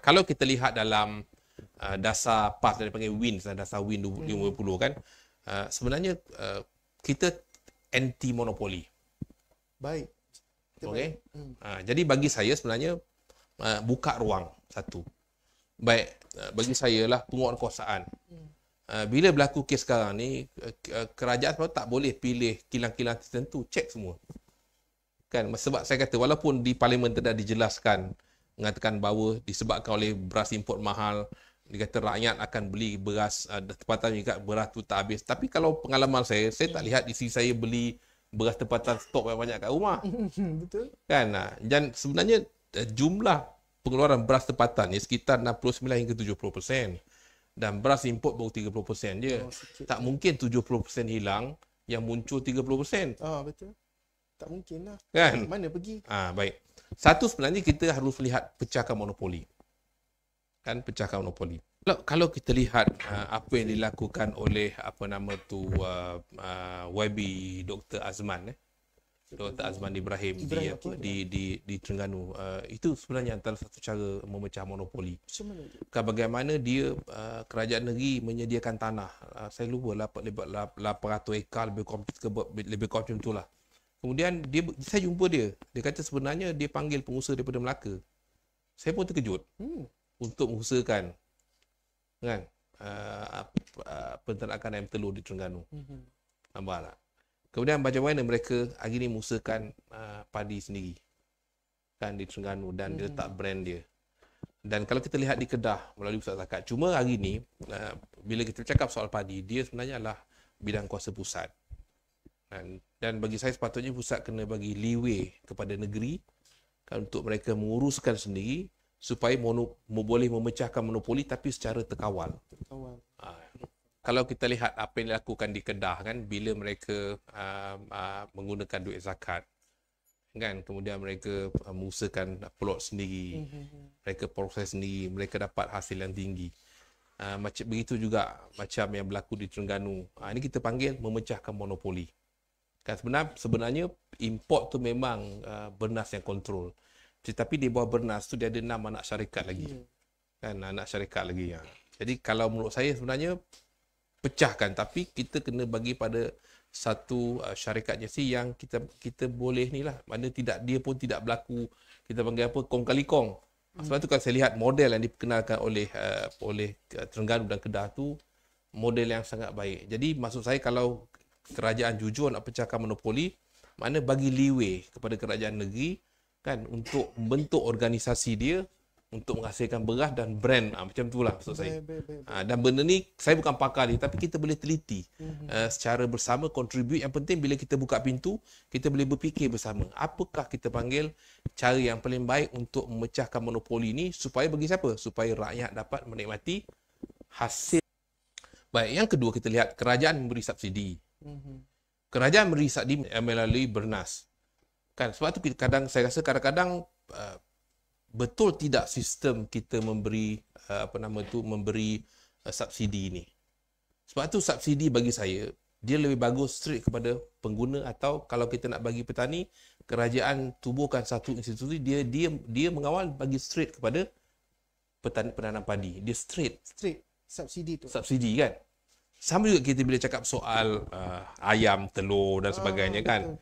Kalau kita lihat dalam dasar PAS dia panggil WIN, dasar WIN 50 kan, sebenarnya kita anti monopoli. Baik. Okey. Jadi bagi saya sebenarnya buka ruang satu. Baik, bagi saya lah penguatkuasaan. Bila berlaku kes sekarang ni, kerajaan tak boleh pilih kilang-kilang tertentu, cek semua. Kan, sebab saya kata walaupun di parlimen telah dijelaskan mengatakan bahawa disebabkan oleh beras import mahal, dia kata rakyat akan beli beras tempatan juga beras tu tak habis. Tapi kalau pengalaman saya tak lihat isi saya beli beras tempatan stok banyak kat rumah. Betul. Kan, dan sebenarnya jumlah pengeluaran beras tempatan ni sekitar 69 hingga 70%. Dan beras import baru 30% je. Tak mungkin 70% hilang yang muncul 30%. Betul. Tak mungkin lah. Kan? Mana pergi? Baik. Satu, sebenarnya kita harus lihat pecahkan monopoli. Kan, pecahkan monopoli. Kalau kita lihat apa yang dilakukan oleh YB Dr. Azman, Dr. Azman Ibrahim di Terengganu, itu sebenarnya antara satu cara memecah monopoli. Bagaimana dia kerajaan negeri menyediakan tanah, saya lupa 800 ekar lebih kurang macam itulah. Kemudian saya jumpa dia kata sebenarnya dia panggil pengusaha daripada Melaka. Saya pun terkejut untuk mengusahakan kan penternakan ayam telur di Terengganu. Nampak tak? Kemudian macam mana mereka hari ni mengusahakan padi sendiri kan di Terengganu dan dia letak brand dia. Dan kalau kita lihat di Kedah melalui pusat zakat, cuma hari ni bila kita cakap soal padi, dia sebenarnya adalah bidang kuasa pusat. Dan bagi saya sepatutnya pusat kena bagi leeway kepada negeri kan, untuk mereka menguruskan sendiri supaya boleh memecahkan monopoli tapi secara terkawal. Kalau kita lihat apa yang dilakukan di Kedah kan, bila mereka menggunakan duit zakat kan, kemudian mereka mengusahakan plot sendiri, mereka proses sendiri, mereka dapat hasil yang tinggi. Macam begitu juga macam yang berlaku di Terengganu. Ini kita panggil memecahkan monopoli. Kan sebenarnya import tu memang Bernas yang kontrol. Tetapi di bawah Bernas tu dia ada 6 anak syarikat lagi. Kan, anak syarikat lagi. Jadi kalau menurut saya sebenarnya pecahkan, tapi kita kena bagi pada satu syarikat jersey yang kita boleh ni lah. Mana dia pun tidak berlaku, kita panggil apa, kong kali kong. Sebab tu kalau saya lihat model yang diperkenalkan oleh Terengganu dan Kedah tu model yang sangat baik. Jadi maksud saya kalau kerajaan jujur nak pecahkan monopoli, mana bagi leeway kepada kerajaan negeri kan untuk membentuk organisasi dia untuk menghasilkan beras dan brand, macam itulah maksud saya. Dan benda ni saya bukan pakar ni, tapi kita boleh teliti secara bersama, contribute. Yang penting bila kita buka pintu, kita boleh berfikir bersama apakah kita panggil cara yang paling baik untuk memecahkan monopoli ni supaya bagi siapa? Supaya rakyat dapat menikmati hasil. Baik, yang kedua kita lihat kerajaan memberi subsidi. Kerajaan memberi subsidi melalui Bernas. Kan, sebab tu saya rasa kadang-kadang betul tidak sistem kita memberi memberi subsidi ni. Sebab tu subsidi bagi saya dia lebih bagus straight kepada pengguna, atau kalau kita nak bagi petani, kerajaan tubuhkan satu institusi, dia mengawal bagi straight kepada petani penanam padi. Dia straight subsidi tu. Subsidi kan. Sama juga kita bila cakap soal ayam, telur dan sebagainya kan.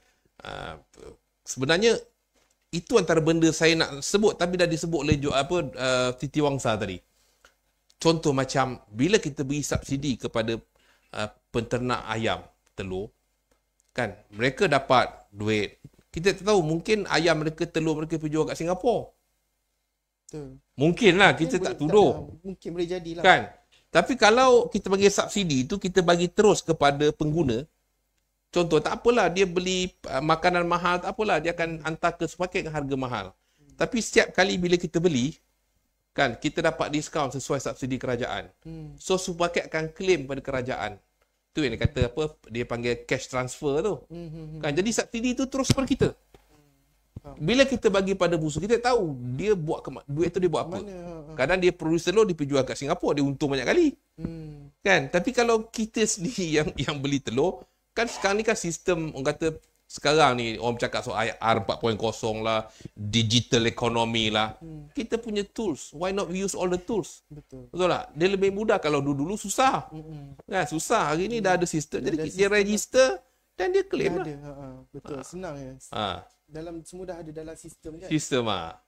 Sebenarnya itu antara benda saya nak sebut tapi dah disebut oleh Titi Wangsa tadi. Contoh macam bila kita beri subsidi kepada penternak ayam, telur kan, mereka dapat duit. Kita tak tahu, mungkin ayam mereka, telur mereka pergi jual kat Singapura. Betul. Mungkinlah, kita tak tuduh. Mungkin boleh jadilah. Kan? Tapi kalau kita bagi subsidi itu, kita bagi terus kepada pengguna. Contoh, tak apalah dia beli makanan mahal, tak apalah dia akan hantar ke supermarket dengan harga mahal. Tapi setiap kali bila kita beli, kan, kita dapat diskaun sesuai subsidi kerajaan. So supermarket akan claim pada kerajaan. Tu yang dia kata apa, dia panggil cash transfer tu. Kan, jadi subsidi tu terus kepada kita. Bila kita bagi pada busu, kita tahu dia buat duit tu dia buat apa. Kadang dia produce telur, dia pergi jual kat Singapura, dia untung banyak kali. Kan? Tapi kalau kita sendiri yang beli telur, kan sekarang ni kan sistem, orang kata Sekarang ni orang cakap soal IR 4.0 lah, digital economy lah. Kita punya tools. Why not we use all the tools? Betul. Betul tak? Dia lebih mudah. Kalau dulu susah. Kan, susah. Hari ni dah ada sistem. Jadi dia register dan dia claim lah. Ada. Betul. Senang ya. Ha. Dalam semudah ada dalam sistem kan. Sistem lah.